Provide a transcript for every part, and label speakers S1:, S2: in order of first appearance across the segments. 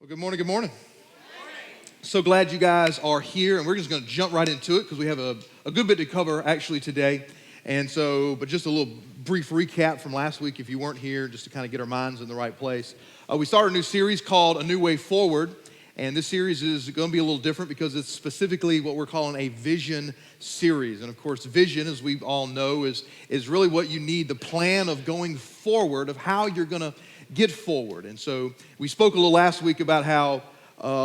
S1: Well, good morning, good morning. So glad you guys are here, and we're just going to jump right into it because we have a good bit to cover actually today. And so, but just a little brief recap from last week if you weren't here, just to kind of get our minds in the right place. We started a new series called A New Way Forward, and this series is going to be a little different because it's specifically what we're calling a vision series. And of course, vision, as we all know, is really what you need, the plan of going forward, of how you're going to get forward. And so we spoke a little last week about how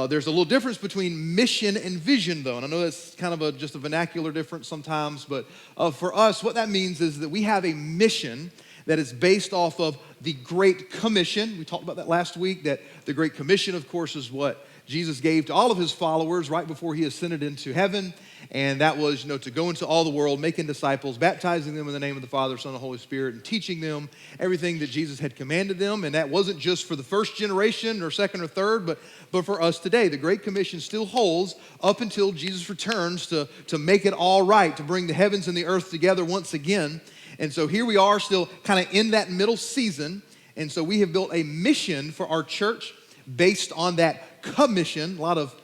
S1: there's a little difference between mission and vision, though. And I know that's kind of just a vernacular difference sometimes, but for us, what that means is that we have a mission that is based off of the Great Commission. We talked about that last week, that the Great Commission, of course, is what Jesus gave to all of his followers right before he ascended into heaven. And that was, to go into all the world, making disciples, baptizing them in the name of the Father, Son, and Holy Spirit, and teaching them everything that Jesus had commanded them. And that wasn't just for the first generation or second or third, but for us today. The Great Commission still holds up until Jesus returns to make it all right, to bring the heavens and the earth together once again. And so here we are still kind of in that middle season. And so we have built a mission for our church based on that commission. A lot of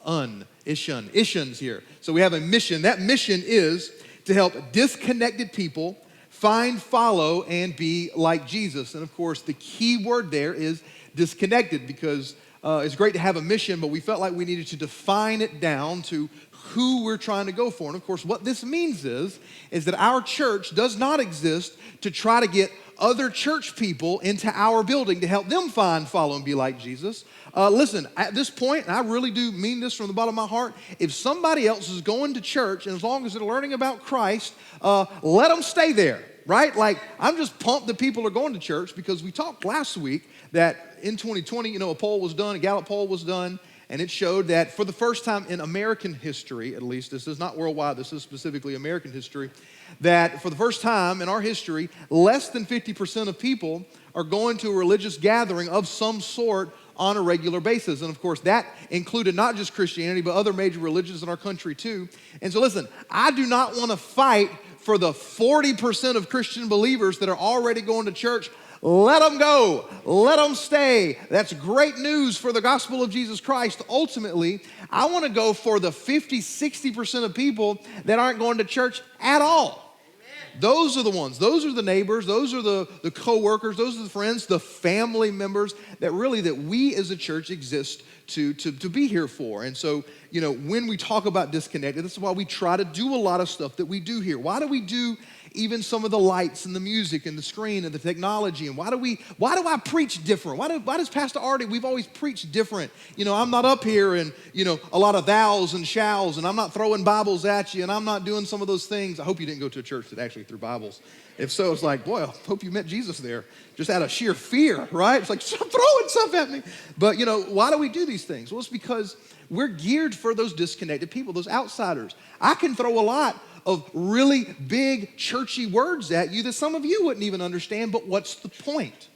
S1: ishuns here. So we have a mission. That mission is to help disconnected people find, follow, and be like Jesus. And of course, the key word there is disconnected, because it's great to have a mission, but we felt like we needed to define it down to who we're trying to go for. And of course, what this means is that our church does not exist to try to get other church people into our building to help them find, follow, and be like Jesus. Listen, at this point, and I really do mean this from the bottom of my heart, if somebody else is going to church, and as long as they're learning about Christ, let them stay there, right? Like, I'm just pumped that people are going to church, because we talked last week that in 2020, a poll was done, a Gallup poll was done, and it showed that for the first time in American history, at least, this is not worldwide, this is specifically American history, that for the first time in our history, less than 50% of people are going to a religious gathering of some sort on a regular basis. And of course, that included not just Christianity, but other major religions in our country too. And so listen, I do not want to fight for the 40% of Christian believers that are already going to church. Let them go. Let them stay. That's great news for the gospel of Jesus Christ. Ultimately, I want to go for the 50, 60% of people that aren't going to church at all. Amen. Those are the ones. Those are the neighbors. Those are the co-workers. Those are the friends, the family members that we as a church exist to be here for. And so, when we talk about disconnected, this is why we try to do a lot of stuff that we do here. Why do we do even some of the lights and the music and the screen and the technology? And why do I preach different? Why does Pastor Artie, we've always preached different? I'm not up here and, a lot of thous and shalls, and I'm not throwing Bibles at you, and I'm not doing some of those things. I hope you didn't go to a church that actually threw Bibles. If so, it's like, boy, I hope you met Jesus there, just out of sheer fear, right? It's like, stop throwing stuff at me. But, why do we do these things? Well, it's because we're geared for those disconnected people, those outsiders. I can throw a lot of really big churchy words at you that some of you wouldn't even understand, but what's the point?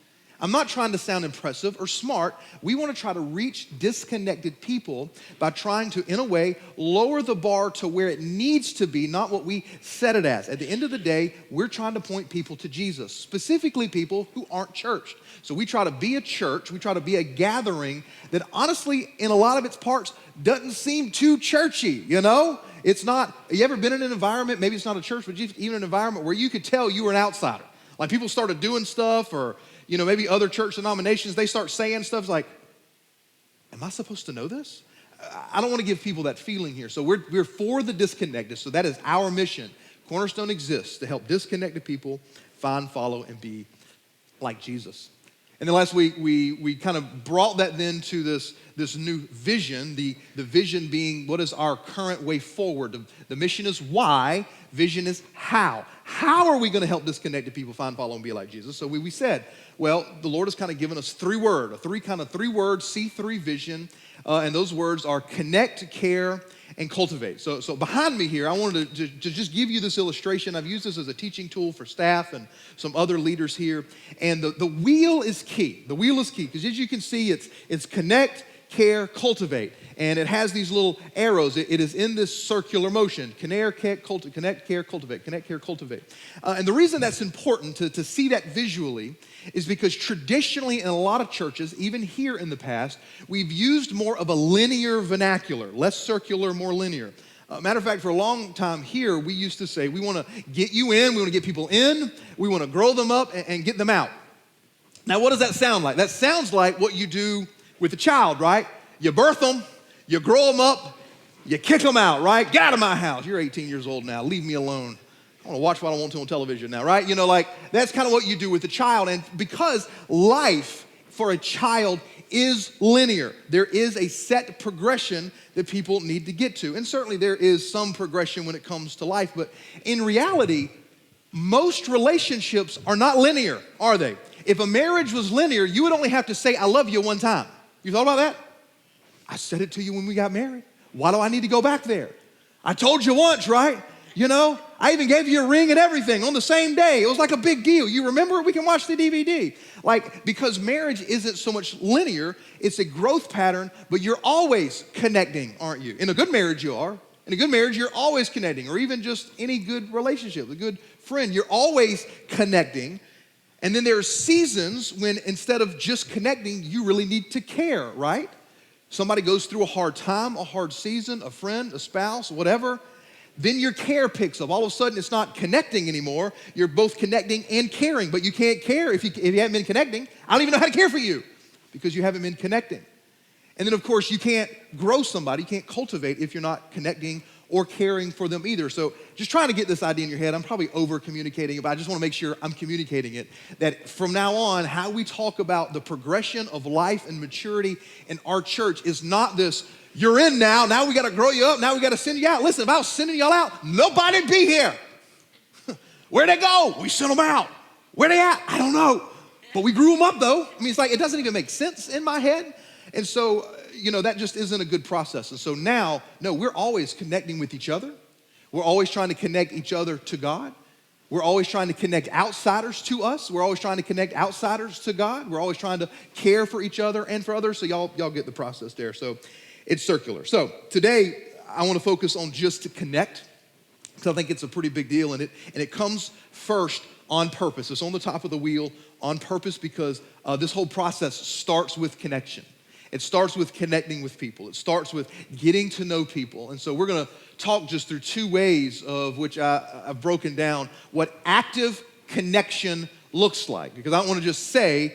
S1: I'm not trying to sound impressive or smart. We want to try to reach disconnected people by trying to, in a way, lower the bar to where it needs to be, not what we set it as. At the end of the day, we're trying to point people to Jesus, specifically people who aren't churched. So we try to be a church, we try to be a gathering that honestly, in a lot of its parts, doesn't seem too churchy, It's not, you ever been in an environment, maybe it's not a church, but even an environment where you could tell you were an outsider? Like people started doing stuff, or, maybe other church denominations, they start saying stuff like, am I supposed to know this? I don't want to give people that feeling here. So we're for the disconnected. So that is our mission. Cornerstone exists to help disconnected people find, follow, and be like Jesus. And then last week, we kind of brought that then to this new vision, the vision being what is our current way forward. The mission is why, vision is how. How are we going to help disconnected people find, follow, and be like Jesus? So we said, well, the Lord has kind of given us three word C3 vision, and those words are connect, care, and cultivate. So behind me here, I wanted to just give you this illustration. I've used this as a teaching tool for staff and some other leaders here. And the wheel is key. The wheel is key because as you can see, it's connect, care, cultivate. and it has these little arrows. It is in this circular motion. Connect, care, cultivate. Connect, care, cultivate. And the reason that's important to see that visually is because traditionally in a lot of churches, even here in the past, we've used more of a linear vernacular, less circular, more linear. Matter of fact, for a long time here, we used to say, we want to get you in, we want to get people in, we want to grow them up and get them out. Now, what does that sound like? That sounds like what you do with a child, right? You birth them, you grow them up, you kick them out, right? Get out of my house. You're 18 years old now. Leave me alone. I want to watch what I want to on television now, right? You know, like that's kind of what you do with a child. And because life for a child is linear, there is a set progression that people need to get to. And certainly there is some progression when it comes to life. But in reality, most relationships are not linear, are they? If a marriage was linear, you would only have to say, I love you one time. You thought about that? I said it to you when we got married. Why do I need to go back there? I told you once, right? You know, I even gave you a ring and everything on the same day. It was like a big deal. You remember? We can watch the DVD. Like, because marriage isn't so much linear, it's a growth pattern, but you're always connecting, aren't you? In a good marriage, you are. In a good marriage, you're always connecting, or even just any good relationship, a good friend, you're always connecting. And then there are seasons when instead of just connecting, you really need to care, right? Somebody goes through a hard time, a hard season, a friend, a spouse, whatever. Then your care picks up. All of a sudden, it's not connecting anymore. You're both connecting and caring, but you can't care if you haven't been connecting. I don't even know how to care for you because you haven't been connecting. And then, of course, you can't grow somebody, you can't cultivate if you're not connecting or caring for them either. So just trying to get this idea in your head. I'm probably over-communicating it, but I just want to make sure I'm communicating it, that from now on, how we talk about the progression of life and maturity in our church is not this, you're in now we got to grow you up, now we got to send you out. Listen, if I was sending y'all out, nobody'd be here. Where'd they go? We sent them out. Where they at? I don't know. But we grew them up though. I mean, it's like, it doesn't even make sense in my head. And so, you know, that just isn't a good process. And so now, no, we're always connecting with each other. We're always trying to connect each other to God. We're always trying to connect outsiders to us. We're always trying to connect outsiders to God. We're always trying to care for each other and for others. So y'all get the process there. So it's circular. So today, I want to focus on just to connect, because I think it's a pretty big deal. And it comes first on purpose. It's on the top of the wheel on purpose because this whole process starts with connection. It starts with connecting with people. It starts with getting to know people. And so we're going to talk just through two ways of which I've broken down what active connection looks like. Because I don't want to just say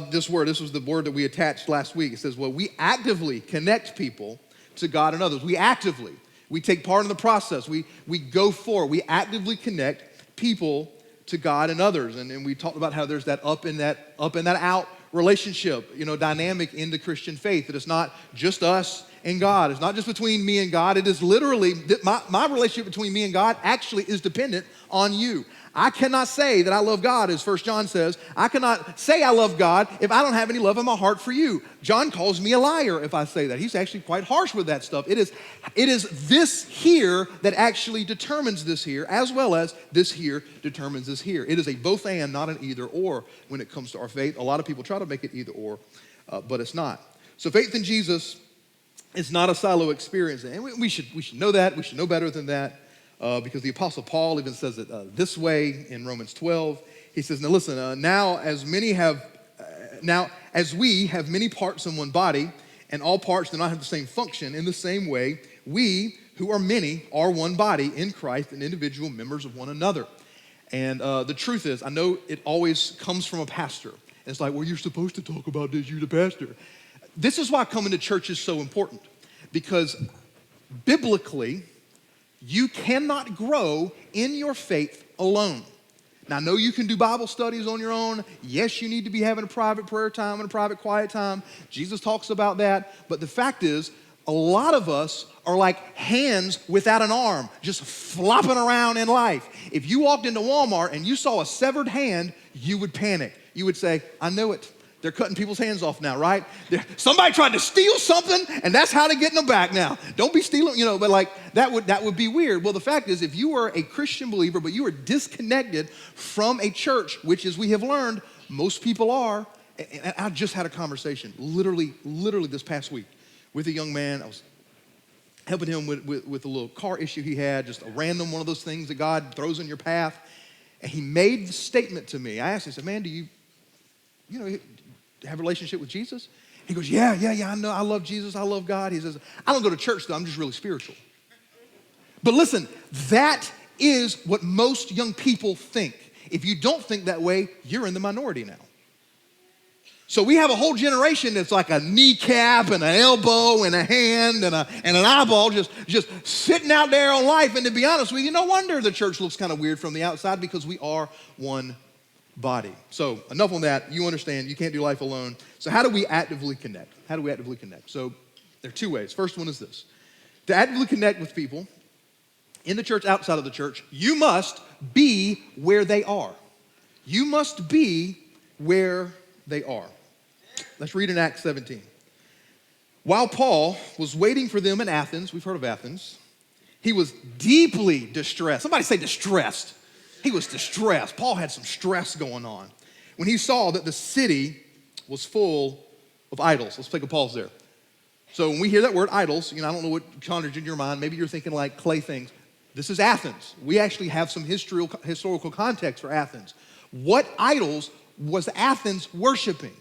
S1: this word. This was the word that we attached last week. It says, well, we actively connect people to God and others. We take part in the process. We go forward. We actively connect people to God and others. And we talked about how there's that up and that out relationship, you know, dynamic in the Christian faith. That it's not just us and God. It's not just between me and God. It is literally, my relationship between me and God actually is dependent on you. I cannot say that I love God, as 1 John says. I cannot say I love God if I don't have any love in my heart for you. John calls me a liar if I say that. He's actually quite harsh with that stuff. It is this here that actually determines this here, as well as this here determines this here. It is a both and, not an either or when it comes to our faith. A lot of people try to make it either or, but it's not. So faith in Jesus is not a silo experience. And we should know that. We should know better than that. Because the Apostle Paul even says it this way in Romans 12. He says, now listen, now as we have many parts in one body, and all parts do not have the same function, in the same way, we who are many are one body in Christ and individual members of one another. And the truth is, I know it always comes from a pastor. And it's like, well, you're supposed to talk about this, you're the pastor. This is why coming to church is so important. Because biblically, you cannot grow in your faith alone. Now, I know you can do Bible studies on your own. Yes, you need to be having a private prayer time and a private quiet time. Jesus talks about that. But the fact is, a lot of us are like hands without an arm, just flopping around in life. If you walked into Walmart and you saw a severed hand, you would panic. You would say, I know it. They're cutting people's hands off now, right? Somebody tried to steal something, and that's how they're getting them back now. Don't be stealing, but like that would be weird. Well, the fact is, if you are a Christian believer, but you are disconnected from a church, which as we have learned, most people are, and I just had a conversation literally this past week with a young man. I was helping him with a little car issue he had, just a random one of those things that God throws in your path. And he made the statement to me. I asked him, I said, man, do you have a relationship with Jesus? He goes, yeah, I know. I love Jesus. I love God. He says, I don't go to church, though. I'm just really spiritual. But listen, that is what most young people think. If you don't think that way, you're in the minority now. So we have a whole generation that's like a kneecap and an elbow and a hand and an eyeball just sitting out there on life. And to be honest with you, no wonder the church looks kind of weird from the outside, because we are one body. So enough on that. You understand, you can't do life alone. So how do we actively connect? So there are two ways. First one is this. To actively connect with people in the church, outside of the church, you must be where they are. You must be where they are. Let's read in Acts 17. While Paul was waiting for them in Athens, we've heard of Athens, he was deeply distressed. Somebody say distressed. He was distressed. Paul had some stress going on when he saw that the city was full of idols. Let's take a pause there. So when we hear that word idols, I don't know what conjures in your mind. Maybe you're thinking like clay things. This is Athens. We actually have some historical context for Athens. What idols was Athens worshiping?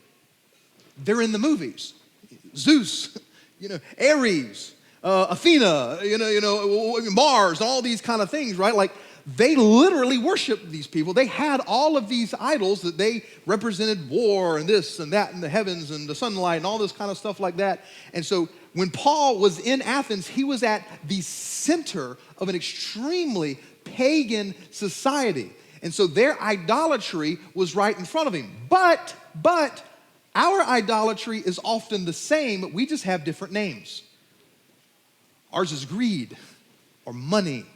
S1: They're in the movies. Zeus, Ares, Athena, Mars, all these kind of things, right? Like, they literally worshiped these people. They had all of these idols that they represented war and this and that and the heavens and the sunlight and all this kind of stuff like that. And so when Paul was in Athens, he was at the center of an extremely pagan society. And so their idolatry was right in front of him. But our idolatry is often the same, we just have different names. Ours is greed, or money,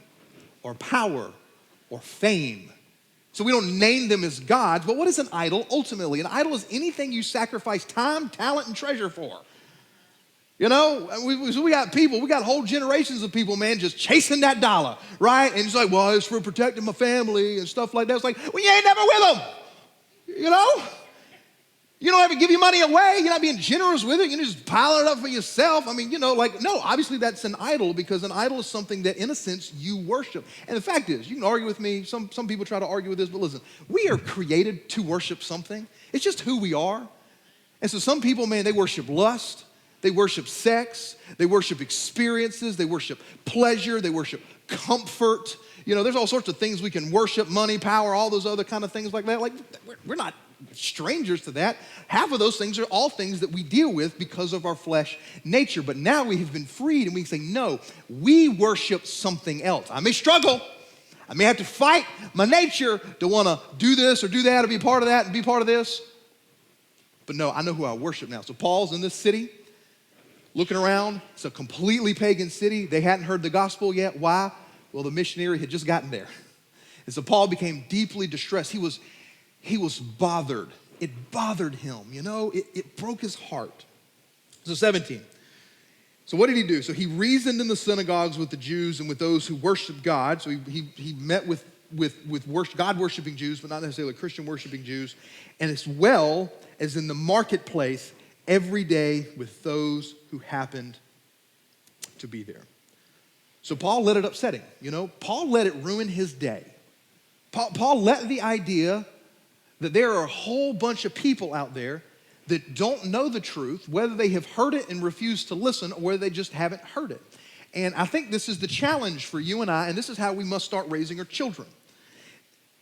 S1: or power, or fame. So we don't name them as gods, but what is an idol ultimately? An idol is anything you sacrifice time, talent, and treasure for. We got whole generations of people, man, just chasing that dollar, right? And it's like, well, it's for protecting my family and stuff like that. It's like, well, you ain't never with them, You don't ever give your money away. You're not being generous with it. You're just piling it up for yourself. No, obviously that's an idol, because an idol is something that, in a sense, you worship. And the fact is, you can argue with me. Some people try to argue with this, but listen, we are created to worship something. It's just who we are. And so some people, man, they worship lust. They worship sex. They worship experiences. They worship pleasure. They worship comfort. There's all sorts of things we can worship, money, power, all those other kind of things like that. Like, we're not strangers to that. Half of those things are all things that we deal with because of our flesh nature. But now we have been freed, and we can say, no, we worship something else. I may struggle. I may have to fight my nature to want to do this or do that or be part of that and be part of this. But no, I know who I worship now. So Paul's in this city, looking around. It's a completely pagan city. They hadn't heard the gospel yet. Why? Well, the missionary had just gotten there. And so Paul became deeply distressed. He was bothered. It bothered him, it broke his heart. So 17. So what did he do? So he reasoned in the synagogues with the Jews and with those who worship God. So he met with God-worshiping Jews, but not necessarily Christian-worshiping Jews, and as well as in the marketplace every day with those who happened to be there. So Paul let it upset him. Paul let it ruin his day. Paul let the idea that there are a whole bunch of people out there that don't know the truth, whether they have heard it and refuse to listen, or whether they just haven't heard it. And I think this is the challenge for you and I, and this is how we must start raising our children,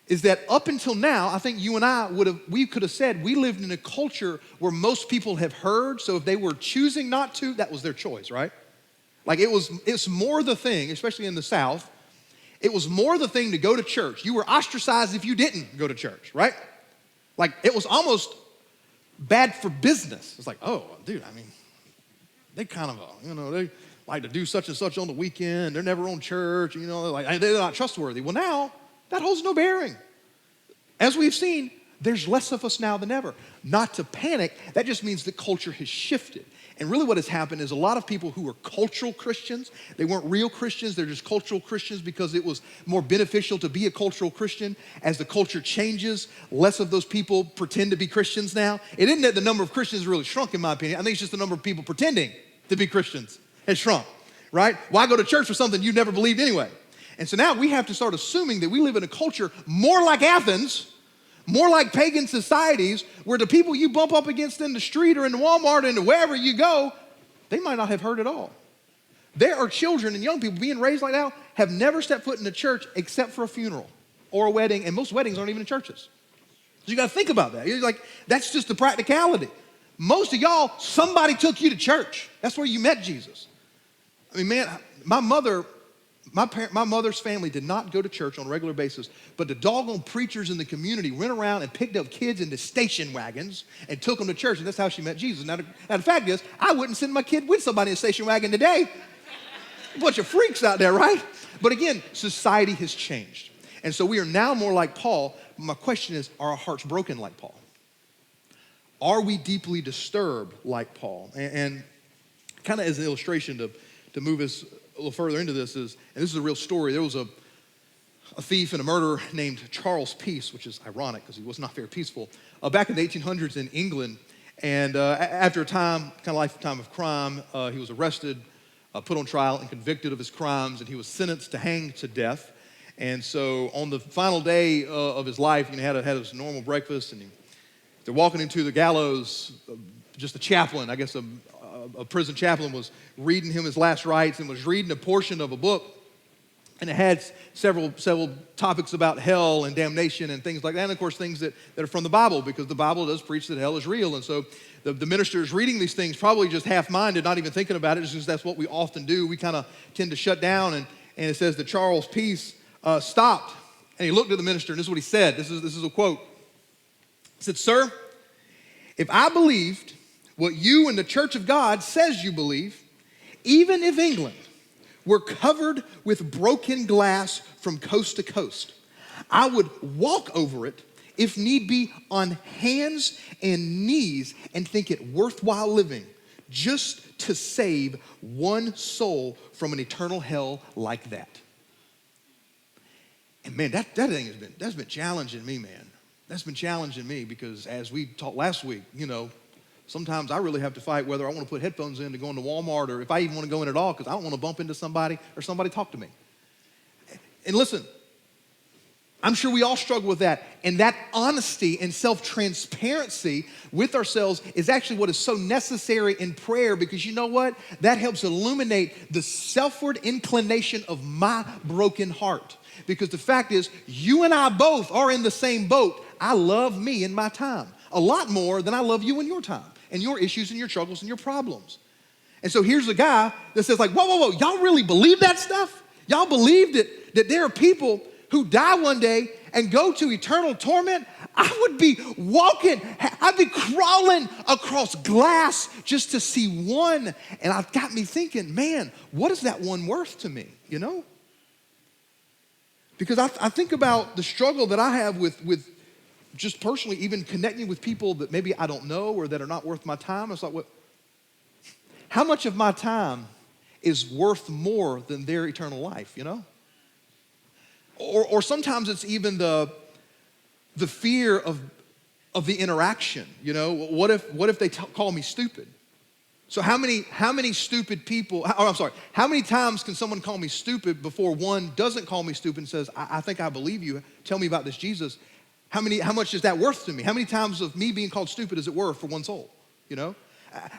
S1: is that up until now, I think you and I we could have said we lived in a culture where most people have heard, so if they were choosing not to, that was their choice, right? Like it's more the thing, especially in the South, it was more the thing to go to church. You were ostracized if you didn't go to church, right? Like, it was almost bad for business. It's like, oh, dude, they kind of, they like to do such and such on the weekend. They're never on church, they're not trustworthy. Well, now, that holds no bearing. As we've seen, there's less of us now than ever. Not to panic, that just means the culture has shifted. And really what has happened is a lot of people who were cultural Christians, they weren't real Christians, they're just cultural Christians because it was more beneficial to be a cultural Christian. As the culture changes, less of those people pretend to be Christians now. It isn't that the number of Christians really shrunk, in my opinion. I think it's just the number of people pretending to be Christians has shrunk, right? Why go to church for something you never believed anyway? And so now we have to start assuming that we live in a culture more like Athens, more like pagan societies, where the people you bump up against in the street or in the Walmart and wherever you go, they might not have heard at all. There are children and young people being raised like that have never stepped foot in a church except for a funeral or a wedding, and most weddings aren't even in churches. So you got to think about that. You're like, that's just the practicality. Most of y'all, somebody took you to church. That's where you met Jesus. I mean, man, my mother's family did not go to church on a regular basis, but the doggone preachers in the community went around and picked up kids into station wagons and took them to church, and that's how she met Jesus. Now, the fact is, I wouldn't send my kid with somebody in a station wagon today. A bunch of freaks out there, right? But again, society has changed. And so we are now more like Paul. My question is, are our hearts broken like Paul? Are we deeply disturbed like Paul? And kind of as an illustration to move us a little further into this is, and this is a real story, there was a thief and a murderer named Charles Peace, which is ironic because he was not very peaceful, back in the 1800s in England. And after a time, kind of lifetime of crime, he was arrested, put on trial and convicted of his crimes, and he was sentenced to hang to death. And so on the final day of his life, he had his normal breakfast, and they're walking into the gallows. Just a chaplain, I guess a prison chaplain, was reading him his last rites and was reading a portion of a book, and it had several topics about hell and damnation and things like that, and of course things that are from the Bible, because the Bible does preach that hell is real. And so the minister is reading these things probably just half-minded, not even thinking about it, just because that's what we often do. We kind of tend to shut down, and it says that Charles Peace stopped, and he looked at the minister, and this is what he said. This is a quote. He said, "Sir, if I believed what you and the Church of God says you believe, even if England were covered with broken glass from coast to coast, I would walk over it, if need be, on hands and knees and think it worthwhile living just to save one soul from an eternal hell like that." And man, that thing that's been challenging me, man. That's been challenging me because as we talked last week, sometimes I really have to fight whether I want to put headphones in to go into Walmart or if I even want to go in at all because I don't want to bump into somebody or somebody talk to me. And listen, I'm sure we all struggle with that. And that honesty and self-transparency with ourselves is actually what is so necessary in prayer, because you know what? That helps illuminate the selfward inclination of my broken heart. Because the fact is, you and I both are in the same boat. I love me in my time a lot more than I love you in your time and your issues and your struggles and your problems. And so here's a guy that says like, whoa, y'all really believe that stuff? Y'all believe that there are people who die one day and go to eternal torment? I would be I'd be crawling across glass just to see one. And it got me thinking, man, what is that one worth to me, Because I think about the struggle that I have with just personally even connecting with people that maybe I don't know or that are not worth my time. It's like, how much of my time is worth more than their eternal life, Or sometimes it's even the fear of the interaction, What if they call me stupid? So how many stupid people, how many times can someone call me stupid before one doesn't call me stupid and says, I think I believe you, tell me about this Jesus? How much is that worth to me? How many times of me being called stupid is it worth for one soul,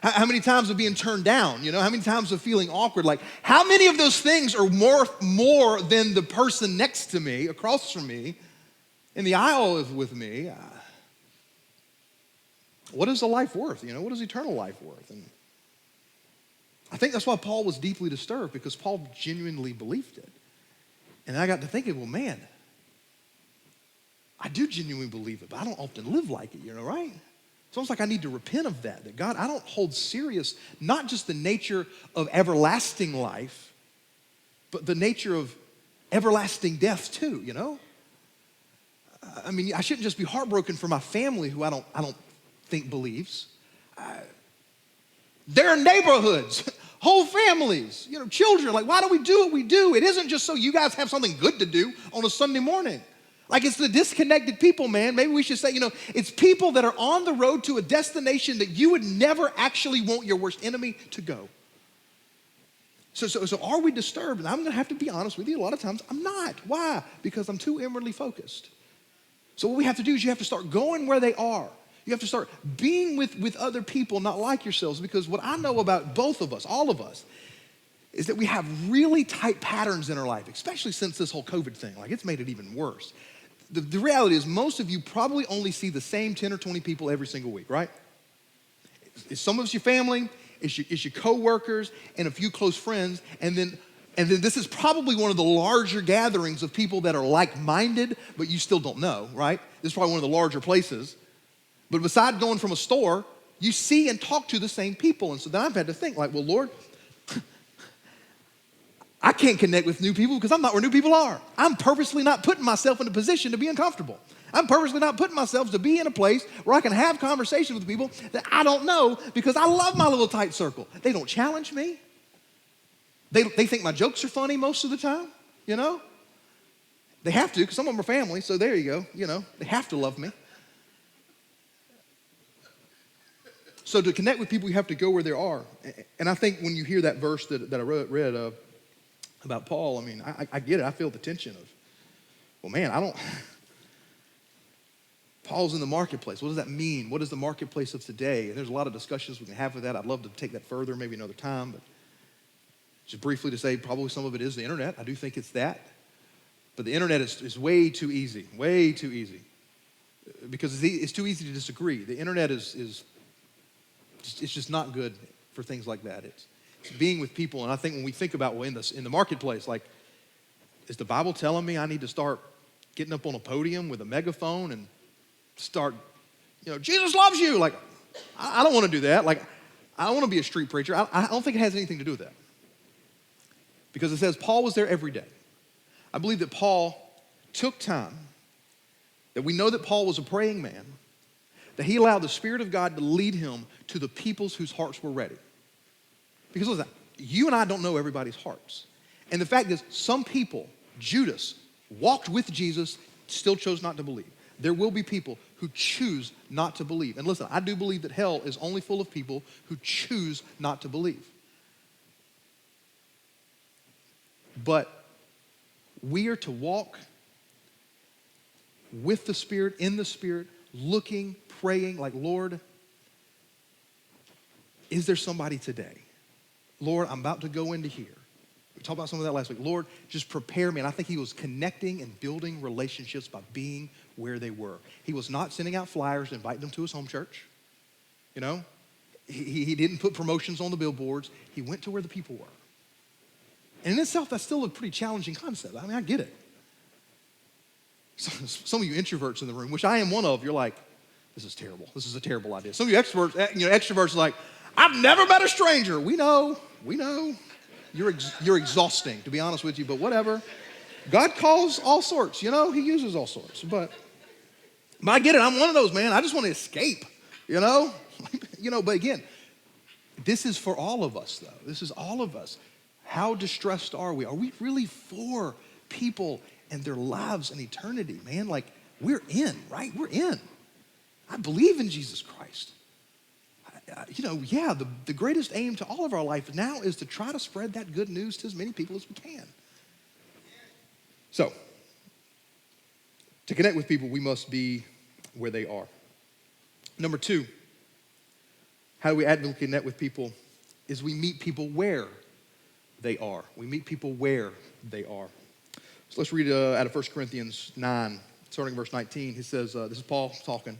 S1: How many times of being turned down, How many times of feeling awkward? Like, how many of those things are more than the person next to me, across from me, in the aisle with me? What is a life worth? What is eternal life worth? And I think that's why Paul was deeply disturbed, because Paul genuinely believed it. And I got to thinking, well, man, I do genuinely believe it, but I don't often live like it, right? It's almost like I need to repent of that God, I don't hold serious not just the nature of everlasting life, but the nature of everlasting death too, I mean, I shouldn't just be heartbroken for my family who I don't think believes. There are neighborhoods, whole families, children. Like, why do we do what we do? It isn't just so you guys have something good to do on a Sunday morning. Like, it's the disconnected people, man. Maybe we should say, it's people that are on the road to a destination that you would never actually want your worst enemy to go. So are we disturbed? And I'm going to have to be honest with you. A lot of times I'm not. Why? Because I'm too inwardly focused. So what we have to do is you have to start going where they are. You have to start being with other people, not like yourselves. Because what I know about both of us, all of us, is that we have really tight patterns in our life, especially since this whole COVID thing. Like, it's made it even worse. The reality is most of you probably only see the same 10 or 20 people every single week, right? Some of it's your family, it's your coworkers, and a few close friends, and then this is probably one of the larger gatherings of people that are like-minded, but you still don't know, right? This is probably one of the larger places. But besides going from a store, you see and talk to the same people. And so then I've had to think, like, well, Lord, I can't connect with new people because I'm not where new people are. I'm purposely not putting myself in a position to be uncomfortable. I'm purposely not putting myself to be in a place where I can have conversations with people that I don't know because I love my little tight circle. They don't challenge me. They think my jokes are funny most of the time, you know? They have to because some of them are family, so there you go, you know. They have to love me. So to connect with people, you have to go where they are. And I think when you hear that verse that I read about Paul, I mean, I get it. I feel the tension of, well, man, Paul's in the marketplace. What does that mean? What is the marketplace of today? And there's a lot of discussions we can have with that. I'd love to take that further, maybe another time. But just briefly to say, probably some of it is the internet. I do think it's that. But the internet is way too easy, because it's too easy to disagree. The internet is just not good for things like that. It's being with people, and I think when we think about, well, in the marketplace, like, is the Bible telling me I need to start getting up on a podium with a megaphone and start, Jesus loves you? Like, I don't want to do that. Like, I don't want to be a street preacher. I don't think it has anything to do with that. Because it says Paul was there every day. I believe that Paul took time, that we know that Paul was a praying man, that he allowed the Spirit of God to lead him to the peoples whose hearts were ready. Because listen, you and I don't know everybody's hearts. And the fact is, some people, Judas, walked with Jesus, still chose not to believe. There will be people who choose not to believe. And listen, I do believe that hell is only full of people who choose not to believe. But we are to walk with the Spirit, in the Spirit, looking, praying, like, Lord, is there somebody today? Lord, I'm about to go into here. We talked about some of that last week. Lord, just prepare me. And I think he was connecting and building relationships by being where they were. He was not sending out flyers and inviting them to his home church. You know, he didn't put promotions on the billboards. He went to where the people were. And in itself, that's still a pretty challenging concept. I mean, I get it. Some of you introverts in the room, which I am one of, you're like, this is terrible. This is a terrible idea. Some of you extroverts are like, I've never met a stranger. We know. You're exhausting, to be honest with you, but whatever. God calls all sorts, he uses all sorts. But I get it. I'm one of those, man. I just want to escape, But again, this is for all of us, though. This is all of us. How distressed are we? Are we really for people and their lives and eternity, man? Like, we're in, right? We're in. I believe in Jesus Christ. The greatest aim to all of our life now is to try to spread that good news to as many people as we can. So, to connect with people, we must be where they are. Number 2, how do we actively connect with people is we meet people where they are. We meet people where they are. So let's read out of 1 Corinthians 9, starting verse 19. He says, this is Paul talking.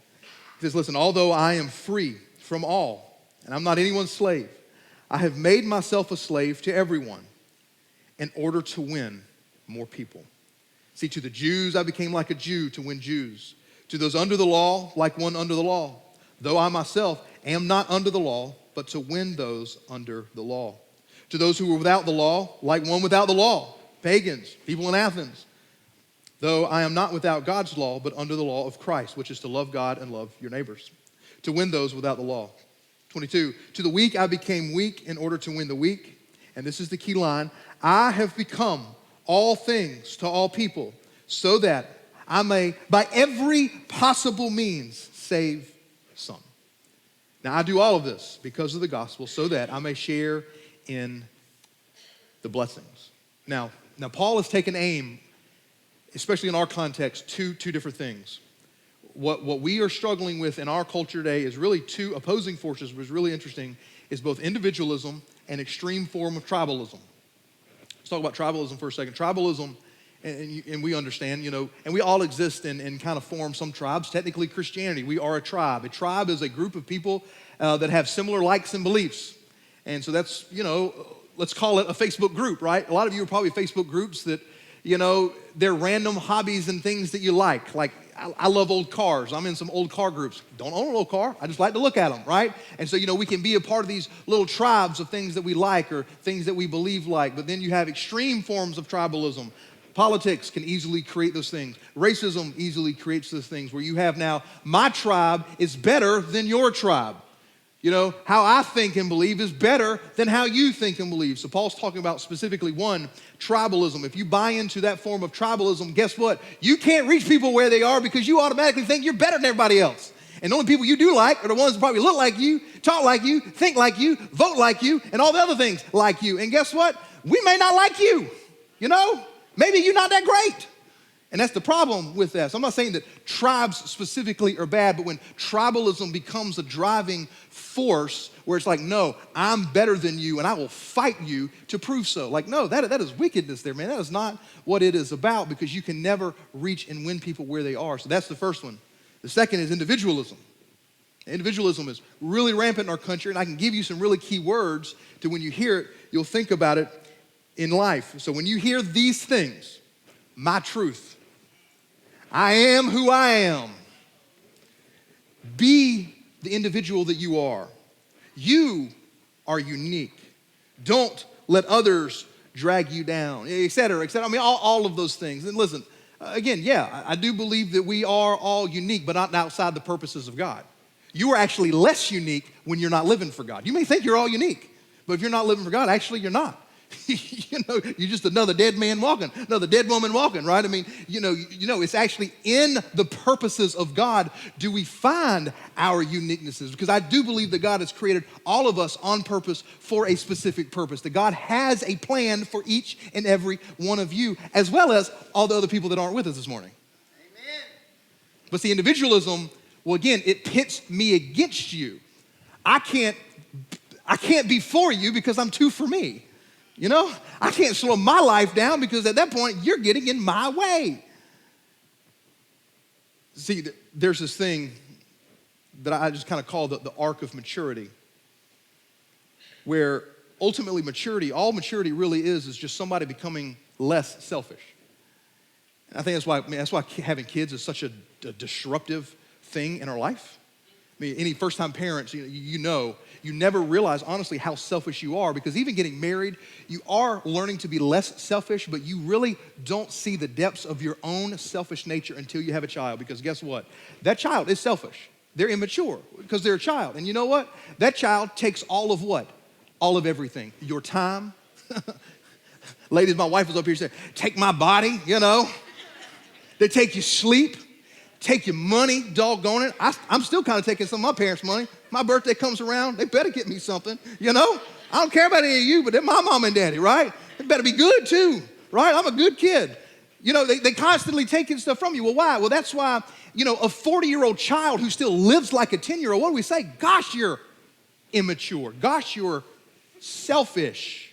S1: He says, listen, although I am free from all, and I'm not anyone's slave, I have made myself a slave to everyone in order to win more people. See, to the Jews, I became like a Jew to win Jews. To those under the law, like one under the law. Though I myself am not under the law, but to win those under the law. To those who were without the law, like one without the law. Pagans, people in Athens. Though I am not without God's law, but under the law of Christ, which is to love God and love your neighbors. To win those without the law. 22, to the weak I became weak in order to win the weak. And this is the key line. I have become all things to all people, so that I may, by every possible means, save some. Now I do all of this because of the gospel, so that I may share in the blessings. Now Paul has taken aim, especially in our context, two different things. What we are struggling with in our culture today is really two opposing forces, which is really interesting, is both individualism and extreme form of tribalism. Let's talk about tribalism for a second. Tribalism, and we understand, and we all exist in kind of form some tribes. Technically, Christianity, we are a tribe. A tribe is a group of people that have similar likes and beliefs. And so that's, let's call it a Facebook group, right? A lot of you are probably Facebook groups that, they're random hobbies and things that you like. Like, I love old cars. I'm in some old car groups. Don't own an old car. I just like to look at them, right? And so, we can be a part of these little tribes of things that we like or things that we believe like. But then you have extreme forms of tribalism. Politics can easily create those things. Racism easily creates those things where you have now, my tribe is better than your tribe. How I think and believe is better than how you think and believe. So Paul's talking about specifically one, tribalism. If you buy into that form of tribalism, guess what? You can't reach people where they are because you automatically think you're better than everybody else. And the only people you do like are the ones that probably look like you, talk like you, think like you, vote like you, and all the other things like you. And guess what? We may not like you, Maybe you're not that great. And that's the problem with that. So I'm not saying that tribes specifically are bad, but when tribalism becomes a driving force where it's like, no, I'm better than you and I will fight you to prove so. Like, no, that is wickedness there, man. That is not what it is about because you can never reach and win people where they are. So that's the first one. The second is individualism. Individualism is really rampant in our country, and I can give you some really key words to when you hear it, you'll think about it in life. So when you hear these things, my truth, I am who I am. Be the individual that you are. You are unique. Don't let others drag you down, et cetera, et cetera. I mean, all of those things. And listen, again, yeah, I do believe that we are all unique, but not outside the purposes of God. You are actually less unique when you're not living for God. You may think you're all unique, but if you're not living for God, actually you're not. You're just another dead man walking, another dead woman walking, right? I mean, it's actually in the purposes of God do we find our uniquenesses. Because I do believe that God has created all of us on purpose for a specific purpose. That God has a plan for each and every one of you, as well as all the other people that aren't with us this morning. Amen. But see, individualism, well, again, it pits me against you. I can't be for you because I'm too for me. I can't slow my life down because at that point, you're getting in my way. See, there's this thing that I just kind of call the arc of maturity, where ultimately all maturity really is just somebody becoming less selfish. And I think that's why having kids is such a disruptive thing in our life. I mean, any first-time parents, you never realize, honestly, how selfish you are because even getting married, you are learning to be less selfish, but you really don't see the depths of your own selfish nature until you have a child because guess what? That child is selfish. They're immature because they're a child. And you know what? That child takes all of what? All of everything. Your time. Ladies, my wife was up here saying, take my body, They take your sleep. Take your money, doggone it. I'm still kind of taking some of my parents' money. My birthday comes around, they better get me something, I don't care about any of you, but they're my mom and daddy, right? They better be good too, right? I'm a good kid. They constantly taking stuff from you. Well, why? Well, that's why, a 40-year-old child who still lives like a 10-year-old, what do we say? Gosh, you're immature. Gosh, you're selfish.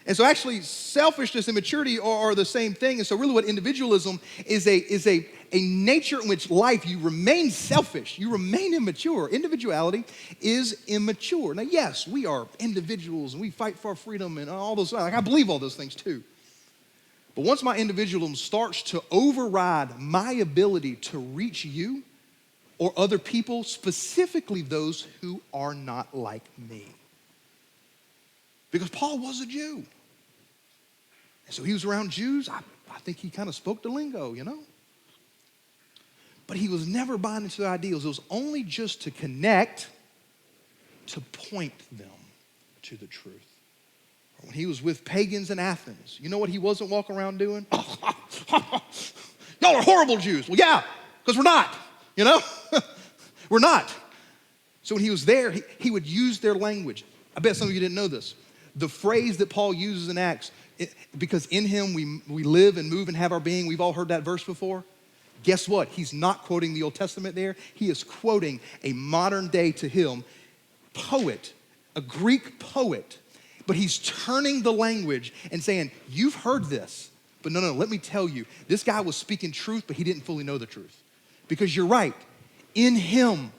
S1: And so actually selfishness and maturity are the same thing. And so really what individualism is a nature in which life, you remain selfish, you remain immature. Individuality is immature. Now, yes, we are individuals and we fight for our freedom and all those, I believe all those things too. But once my individualism starts to override my ability to reach you or other people, specifically those who are not like me. Because Paul was a Jew. And so he was around Jews. I think he kind of spoke the lingo, But he was never buying into the ideals. It was only just to connect, to point them to the truth. When he was with pagans in Athens, you know what he wasn't walking around doing? Y'all are horrible Jews. Well, yeah, because we're not, We're not. So when he was there, he would use their language. I bet some of you didn't know this. The phrase that Paul uses in Acts, because in him we live and move and have our being, we've all heard that verse before. Guess what? He's not quoting the Old Testament there. He is quoting a modern day to him poet, a Greek poet. But he's turning the language and saying, you've heard this, but no, let me tell you, this guy was speaking truth, but he didn't fully know the truth. Because you're right, in him.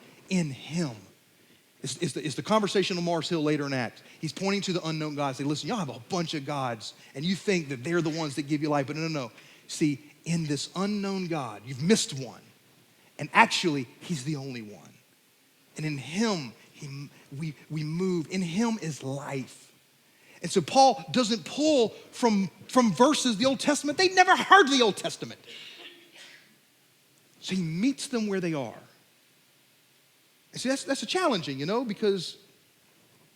S1: It's the conversation on Mars Hill later in Acts. He's pointing to the unknown God. Say, listen, y'all have a bunch of gods, and you think that they're the ones that give you life, but no. See, in this unknown God, you've missed one. And actually, he's the only one. And in him, we move. In him is life. And so Paul doesn't pull from verses the Old Testament. They never heard the Old Testament. So he meets them where they are. And see, that's challenging, because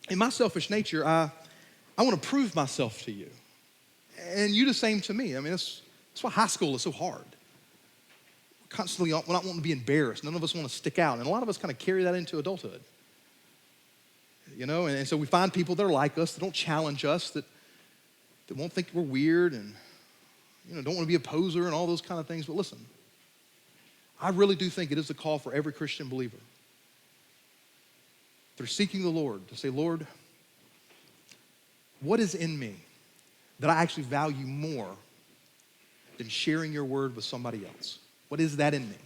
S1: in my selfish nature, I want to prove myself to you. And you the same to me. I mean, that's why high school is so hard. Constantly, we're not wanting to be embarrassed. None of us want to stick out. And a lot of us kind of carry that into adulthood. And so we find people that are like us, that don't challenge us, that won't think we're weird and, don't want to be a poser and all those kind of things. But listen, I really do think it is a call for every Christian believer. They're seeking the Lord to say, Lord, what is in me that I actually value more than sharing your word with somebody else? What is that in me?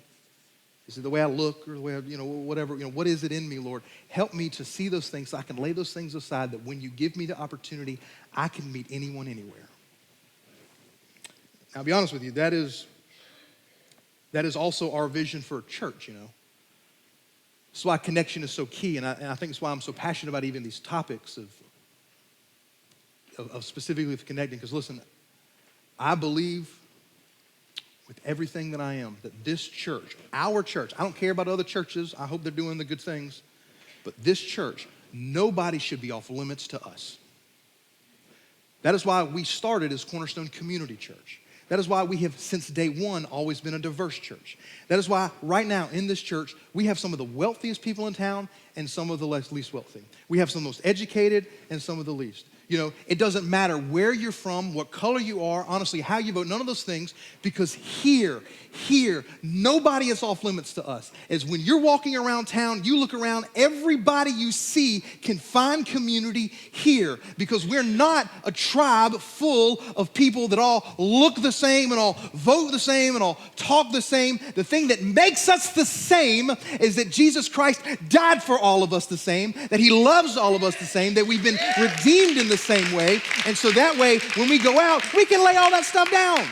S1: Is it the way I look or the way I, whatever, what is it in me, Lord? Help me to see those things so I can lay those things aside, that when you give me the opportunity, I can meet anyone, anywhere. Now, I'll be honest with you, that is also our vision for church, That's why connection is so key, and I think that's why I'm so passionate about even these topics of specifically connecting. Because listen, I believe with everything that I am that this church, our church, I don't care about other churches. I hope they're doing the good things. But this church, nobody should be off limits to us. That is why we started as Cornerstone Community Church. That is why we have, since day one, always been a diverse church. That is why right now in this church, we have some of the wealthiest people in town and some of the least wealthy. We have some of the most educated and some of the least. It doesn't matter where you're from, what color you are, honestly, how you vote, none of those things, because here, nobody is off limits to us. As when you're walking around town, you look around, everybody you see can find community here, because we're not a tribe full of people that all look the same and all vote the same and all talk the same. The thing that makes us the same is that Jesus Christ died for all of us the same, that he loves all of us the same, that we've been redeemed in the same way. And so that way, when we go out, we can lay all that stuff down.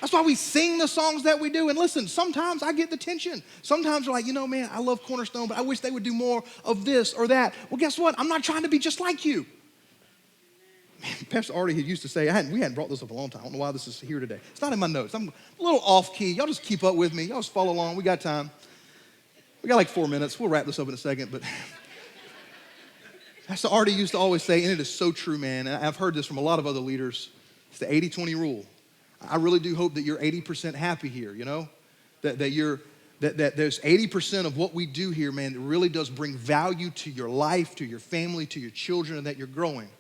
S1: That's why we sing the songs that we do. And listen, sometimes I get the tension. Sometimes we're like, man, I love Cornerstone, but I wish they would do more of this or that. Well, guess what? I'm not trying to be just like you. Man, Pastor Artie used to say, we hadn't brought this up a long time. I don't know why this is here today. It's not in my notes. I'm a little off key. Y'all just keep up with me. Y'all just follow along. We got time. We got like 4 minutes. We'll wrap this up in a second, but Pastor Artie used to always say, and it is so true, man, and I've heard this from a lot of other leaders, it's the 80-20 rule. I really do hope that you're 80% happy here, that there's 80% of what we do here, man, that really does bring value to your life, to your family, to your children, and that you're growing.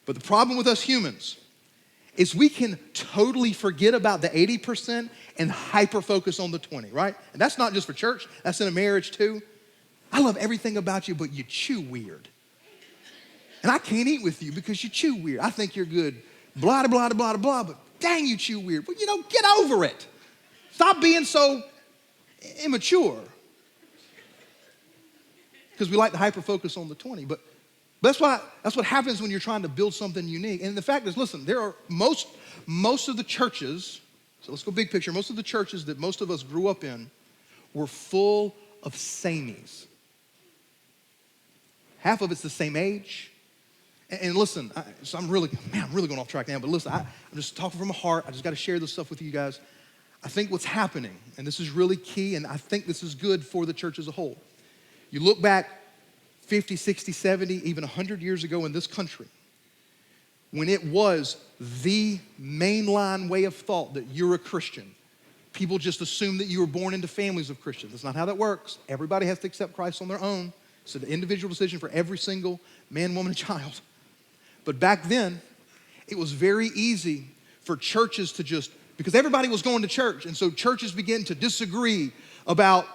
S1: But the problem with us humans is we can totally forget about the 80% and hyper-focus on the 20, right? And that's not just for church, that's in a marriage too. I love everything about you, but you chew weird. And I can't eat with you because you chew weird. I think you're good, blah, blah, blah, blah, blah, but dang, you chew weird. Well, get over it. Stop being so immature. Because we like to hyper-focus on the 20. But that's what happens when you're trying to build something unique. And the fact is, listen, there are most of the churches, so let's go big picture, most of the churches that most of us grew up in were full of samies. Half of it's the same age. And listen, I'm really going off track now, but listen, I'm just talking from my heart. I just got to share this stuff with you guys. I think what's happening, and this is really key, and I think this is good for the church as a whole. You look back 50, 60, 70, even 100 years ago in this country, when it was the mainline way of thought that you're a Christian. People just assume that you were born into families of Christians. That's not how that works. Everybody has to accept Christ on their own. It's an individual decision for every single man, woman, and child. But back then, it was very easy for churches to just, because everybody was going to church, and so churches began to disagree about,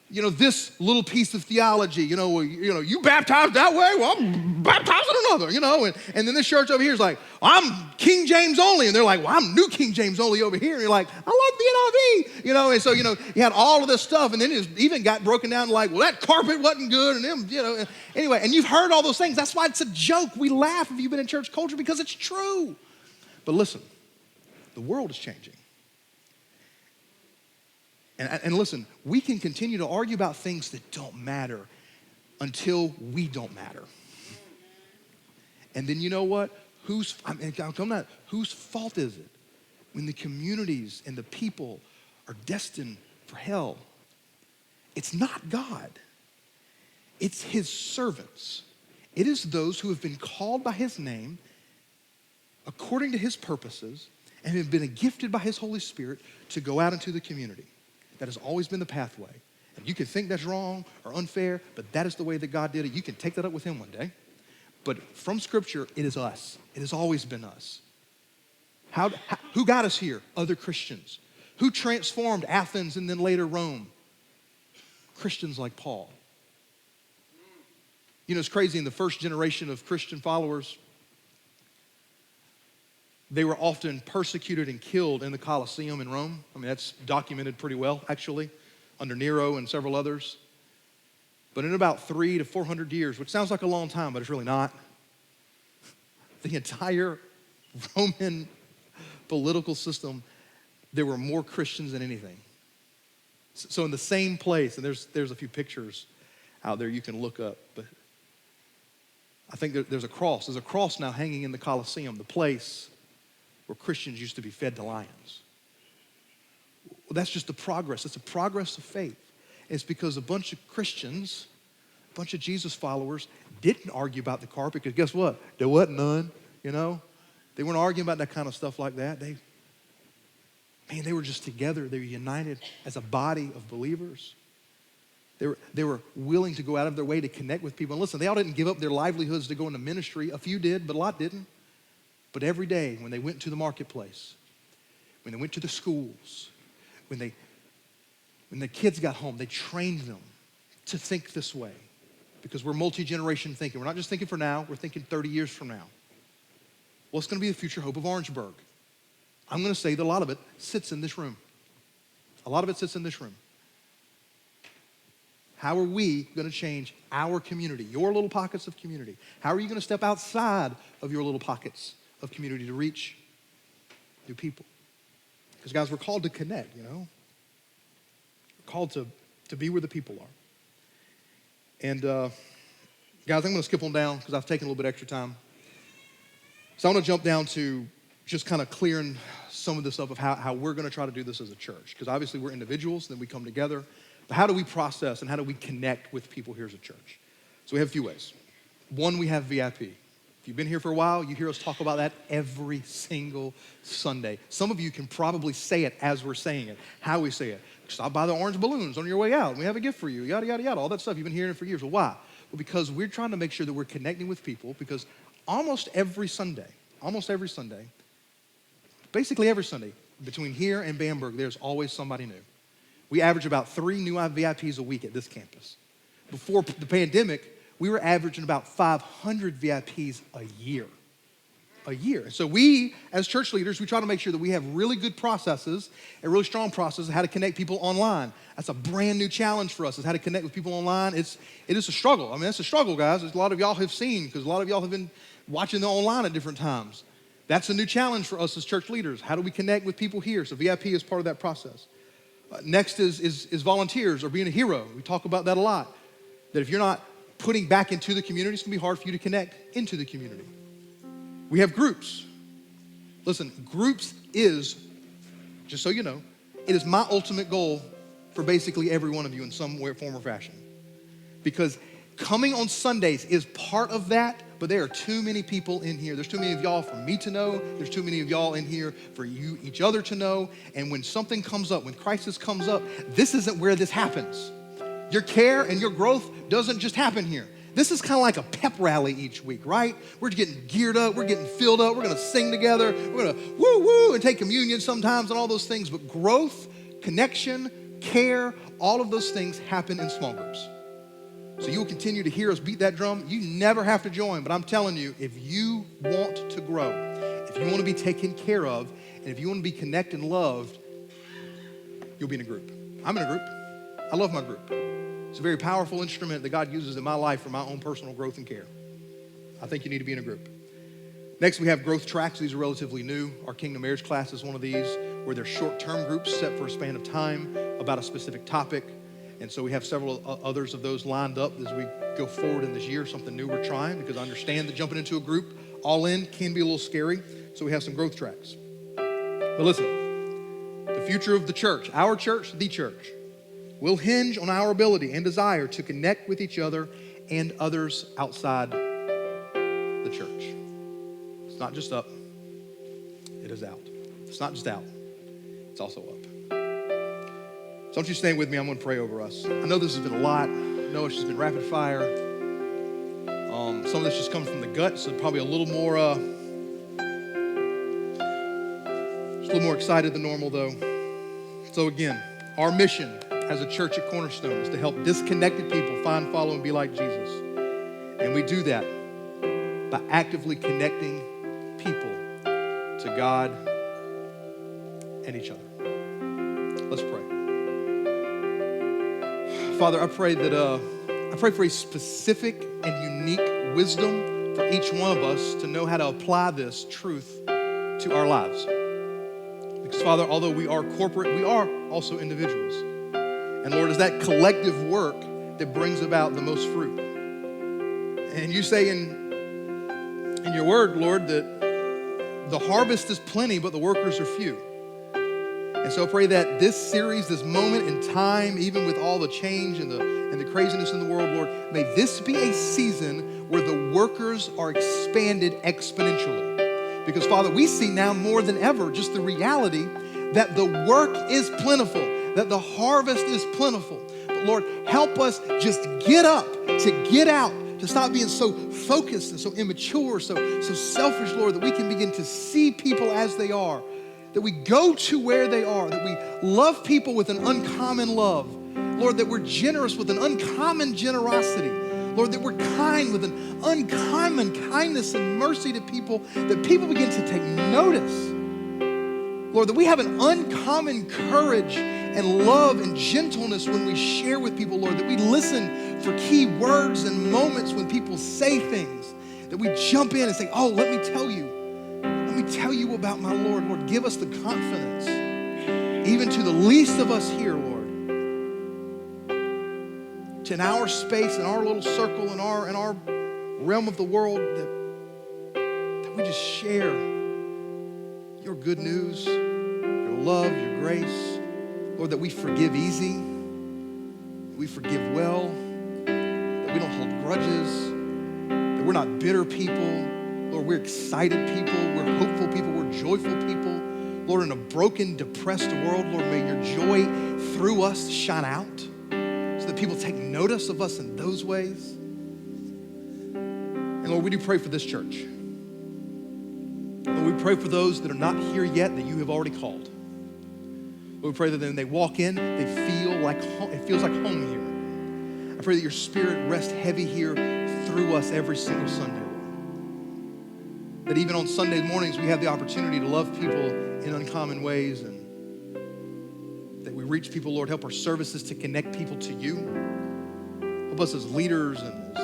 S1: this little piece of theology. You baptized that way, well, I'm baptized in another, and then this church over here is like, I'm King James only, and they're like, well, I'm New King James only over here, and you're like, I like the NIV, and so, you had all of this stuff, and then it even got broken down like, well, that carpet wasn't good, and them, anyway, and you've heard all those things. That's why it's a joke. We laugh if you've been in church culture because it's true. But listen, the world is changing. And listen, we can continue to argue about things that don't matter until we don't matter. And then you know what? Whose fault is it when the communities and the people are destined for hell? It's not God. It's his servants. It is those who have been called by his name according to his purposes and have been gifted by his Holy Spirit to go out into the community. That has always been the pathway. And you can think that's wrong or unfair, but that is the way that God did it. You can take that up with him one day. But from Scripture, it is us. It has always been us. Who got us here? Other Christians. Who transformed Athens and then later Rome? Christians like Paul. It's crazy, in the first generation of Christian followers, they were often persecuted and killed in the Colosseum in Rome. That's documented pretty well, actually, under Nero and several others. But in about 300 to 400 years, which sounds like a long time, but it's really not, the entire Roman political system, there were more Christians than anything. So in the same place, and there's a few pictures out there you can look up, but I think there's a cross. There's a cross now hanging in the Colosseum, the place where Christians used to be fed to lions. Well, that's just the progress. It's a progress of faith. It's because a bunch of Christians, a bunch of Jesus followers didn't argue about the carpet, because guess what? There wasn't none, They weren't arguing about that kind of stuff like that. They were just together. They were united as a body of believers. They were willing to go out of their way to connect with people. And listen, they all didn't give up their livelihoods to go into ministry. A few did, but a lot didn't. But every day when they went to the marketplace, when they went to the schools, when the kids got home, they trained them to think this way, because we're multi-generation thinking. We're not just thinking for now, we're thinking 30 years from now. What's going to be the future hope of Orangeburg? I'm going to say that a lot of it sits in this room. A lot of it sits in this room. How are we going to change our community, your little pockets of community? How are you going to step outside of your little pockets of community to reach new people? Because guys, we're called to connect, We're called to be where the people are. And guys, I'm going to skip on down because I've taken a little bit extra time. So I want to jump down to just kind of clearing some of this up of how we're going to try to do this as a church. Because obviously we're individuals, then we come together. But how do we process and how do we connect with people here as a church? So we have a few ways. One, we have VIP. If you've been here for a while, you hear us talk about that every single Sunday. Some of you can probably say it as we're saying it, how we say it. Stop by the orange balloons on your way out. We have a gift for you, yada, yada, yada, all that stuff. You've been hearing it for years. Well, why? Well, because we're trying to make sure that we're connecting with people, because almost every Sunday, basically every Sunday, between here and Bamberg, there's always somebody new. We average about 3 new VIPs a week at this campus. Before the pandemic, we were averaging about 500 VIPs a year. So we, as church leaders, we try to make sure that we have really good processes and really strong processes of how to connect people online. That's a brand new challenge for us, is how to connect with people online. It is a struggle. It's a struggle, guys. As a lot of y'all have seen, because a lot of y'all have been watching the online at different times. That's a new challenge for us as church leaders. How do we connect with people here? So VIP is part of that process. Next is volunteers or being a hero. We talk about that a lot. That if you're not putting back into the community, it's going to be hard for you to connect into the community. We have groups. Listen, groups is, just so you know, it is my ultimate goal for basically every one of you in some way, form, or fashion. Because coming on Sundays is part of that, but there are too many people in here. There's too many of y'all for me to know. There's too many of y'all in here for you, each other to know. And when something comes up, when crisis comes up, this isn't where this happens. Your care and your growth doesn't just happen here. this is kind of like a pep rally each week, right? We're getting geared up, we're getting filled up, we're gonna sing together, we're gonna woo woo and take communion sometimes and all those things, but growth, connection, care, all of those things happen in small groups. So you will continue to hear us beat that drum. You never have to join, but I'm telling you, if you want to grow, if you want to be taken care of, and if you want to be connected and loved, you'll be in a group. I'm in a group. I love my group. It's a very powerful instrument that God uses in my life for my own personal growth and care. I think you need to be in a group. Next, we have growth tracks. These are relatively new. Our Kingdom Marriage class is one of these, where they're short-term groups set for a span of time about a specific topic. And so we have several others of those lined up as we go forward in this year, something new we're trying, because I understand that jumping into a group all in can be a little scary. So we have some growth tracks. But listen, the future of the church, our church, the church, will hinge on our ability and desire to connect with each other and others outside the church. It's not just up, it is out. It's not just out, it's also up. So don't you stand with me, I'm gonna pray over us. I know this has been a lot. I know it's just been rapid fire. Some of this just comes from the gut, so probably a little more, just a little more excited than normal though. So again, our mission as a church at Cornerstone is to help disconnected people find, follow, and be like Jesus. And we do that by actively connecting people to God and each other. Let's pray. Father, I pray for a specific and unique wisdom for each one of us to know how to apply this truth to our lives. Because Father, although we are corporate, we are also individuals. And Lord, it's that collective work that brings about the most fruit. And you say in your word, Lord, that the harvest is plenty, but the workers are few. And so I pray that this series, this moment in time, even with all the change and the craziness in the world, Lord, may this be a season where the workers are expanded exponentially. Because Father, we see now more than ever just the reality that the work is plentiful, that the harvest is plentiful. But Lord, help us just get up, to get out, to stop being so focused and so immature, so selfish, Lord, that we can begin to see people as they are, that we go to where they are, that we love people with an uncommon love. Lord, that we're generous with an uncommon generosity. Lord, that we're kind with an uncommon kindness and mercy to people, that people begin to take notice. Lord, that we have an uncommon courage and love and gentleness when we share with people, Lord, that we listen for key words and moments when people say things, that we jump in and say, oh, let me tell you about my Lord. Lord, give us the confidence, even to the least of us here, Lord, to in our space, in our little circle, in our realm of the world, that we just share your good news, your love, your grace. Lord, that we forgive easy, that we forgive well, that we don't hold grudges, that we're not bitter people. Lord, we're excited people, we're hopeful people, we're joyful people. Lord, in a broken, depressed world, Lord, may your joy through us shine out so that people take notice of us in those ways. And Lord, we do pray for this church. Lord, we pray for those that are not here yet that you have already called. Lord, we pray that when they walk in, they feel like home, it feels like home here. I pray that your spirit rests heavy here through us every single Sunday. That even on Sunday mornings, we have the opportunity to love people in uncommon ways, and that we reach people, Lord. Help our services to connect people to you. Help us as leaders and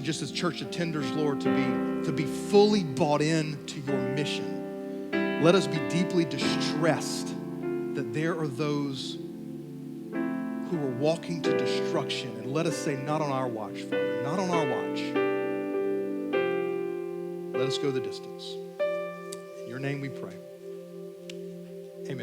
S1: just as church attenders, Lord, to be fully bought in to your mission. Let us be deeply distressed that there are those who are walking to destruction. And let us say, not on our watch, Father, not on our watch. Let us go the distance. In your name we pray. Amen.